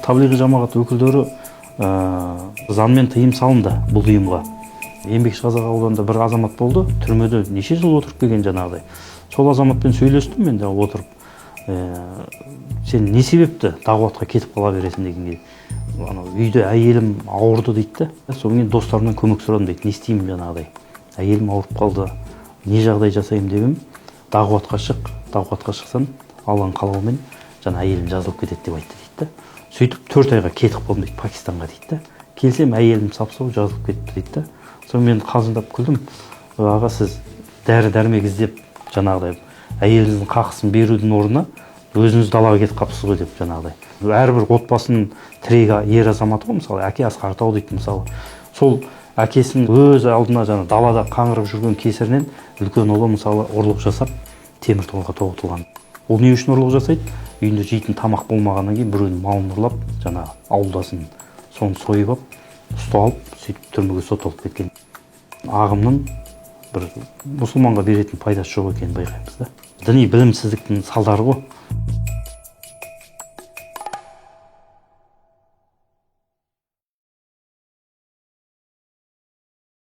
таблиғи жамағат өкілдері заңмен тыйым салынды бұл ұйымға. Еңбекшіқазақ ауданында бір азамат болды, түрмеде неше жыл отырып келген жаңағыдай. Сол азаматпен сөйлестім мен де отырып. Сен не себепті дағуатқа кетіп қала бересің дегенге. Үйде әйелім ауырды дейді. Сонымен достарымнан көмек сұрадым дейді. Не істеймін жаңағыдай. Әйелім ауырып қалды. Не жағдай жасаймын дегенім. Дағуатқа шық. Дағуатқа шықсаң, Алланың қалауымен жаңа әйелім жазылып кетеді деп айтты дейді. Сөйтіп 4 айға кетіп қалдым дейді Пакистанға дейді. Келсем әйелім сап-сау жазылып кетті дейді. Сонымен қалжыңдап күлдім. Аға, сіз дәрі-дәрмек іздеп жаңағыдай әйеліңіздің қақысын берудің орнына өзіңіз далаға кетіп қалыпсыз ғой деп жаңағыдай. Әрбір отбасының тірегі ер азаматы ғой, мысалы әке Асқартау дейді мысалы. Сол әкесінің өз алдына жаңа далада қаңғырып жүрген кесірінен үлкен ұлы мысалы ұрлық жасап темір торға тоғытылған. Ол не үшін ұрлық жасайды? Үйінде жейтін тамақ болмағаннан кейін біреудің малын ұрлап, жаңа ауылдасын соны сойып алып, ұстап алып, сөйтіп түрмеге сотталып кеткен. Ағымның бір мұсылманға беретін пайдасы жоқ екенін байқаймыз да. Діни білімсіздіктің салдары ғой.